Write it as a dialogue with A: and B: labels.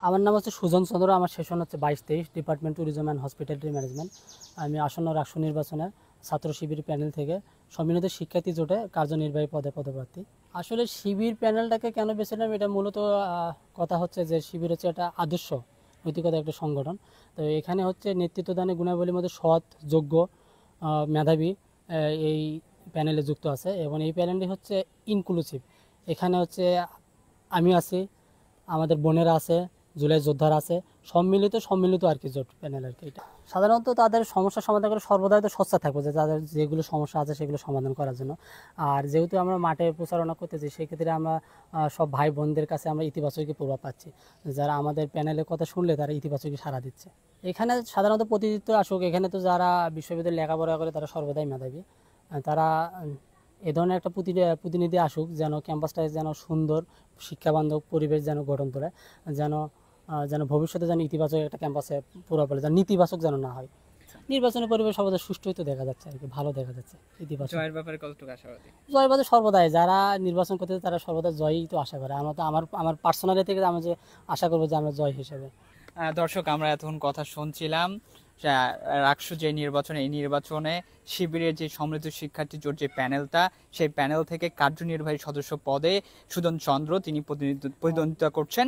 A: আমার নাম হচ্ছে সুজন চন্দ্র। আমার সেশন হচ্ছে 22-23, department tourism and hospitality management. আমি আসন্ন রাষ্ট্র নির্বাচনে ছাত্র শিবির প্যানেল থেকে সম্মিলিত শিক্ষার্থী জোটে কার্যনির্বাহী পদে পদপ্রার্থী। আসলে শিবির প্যানেলটাকে কেন বেছে নিলাম, এটা মূলত কথা হচ্ছে যে শিবির হচ্ছে একটা আদর্শ নৈতিকতা একটা সংগঠন। তো এখানে হচ্ছে নেতৃত্বদানের গুণাবলীর মধ্যে সৎ, যোগ্য, মেধাবী এই প্যানেলে যুক্ত আছে এবং এই প্যানেলটি হচ্ছে ইনক্লুসিভ। এখানে হচ্ছে আমি আছি, আমাদের বোনেরা আছে, জুলাই যোদ্ধারা আছে, সম্মিলিত আর কি জোট প্যানেল আর কি। এটা সাধারণত তাদের সমস্যা সমাধান করে সর্বদাই তো সচ্চা থাকবো যে তাদের যেগুলো সমস্যা আছে সেগুলো সমাধান করার জন্য। আর যেহেতু আমরা মাঠে প্রচারণা করতেছি, সেক্ষেত্রে আমরা সব ভাই বোনদের কাছে আমরা ইতিবাচকই প্রভাব পাচ্ছি। যারা আমাদের প্যানেলের কথা শুনলে তারা ইতিবাচকই সাড়া দিচ্ছে। এখানে সাধারণত প্রতিনিধিত্ব আসুক, এখানে তো যারা বিশ্ববিদ্যালয়ে লেখাপড়া করে তারা সর্বদাই মেধাবী। তারা এ ধরনের একটা প্রতিনিধি আসুক, যেন ক্যাম্পাসটা যেন সুন্দর শিক্ষাবান্ধব পরিবেশ যেন গঠন করে, যেন যেন ভবিষ্যতে যেন ইতিবাচক একটা ক্যাম্পাসে পুরো বলে যেন নেতিবাচক যেন না হয়। নির্বাচনের পরিবেশ সর্বদা সুষ্ঠুই তো দেখা যাচ্ছে আর কি, ভালো দেখা যাচ্ছে, ইতিবাচক।
B: জয়ের ব্যাপারে কতটুকু আশাবাদী?
A: জয়বাদে সর্বদাই যারা নির্বাচন করতে তারা সর্বদা জয়ই তো আশা করে। আমরা তো আমার পার্সোনালি থেকে আমি যে আশা করবো যে আমরা জয় হিসেবে।
B: দর্শক, আমরা এতক্ষণ কথা শুনছিলাম রাকসু যে নির্বাচনে, এই নির্বাচনে শিবিরের যে সম্মিলিত শিক্ষার্থী জোট যে প্যানেলটা, সেই প্যানেল থেকে কার্যনির্বাহী সদস্য পদে সুজন চন্দ্র তিনি প্রতিদ্বন্দ্বিতা করছেন।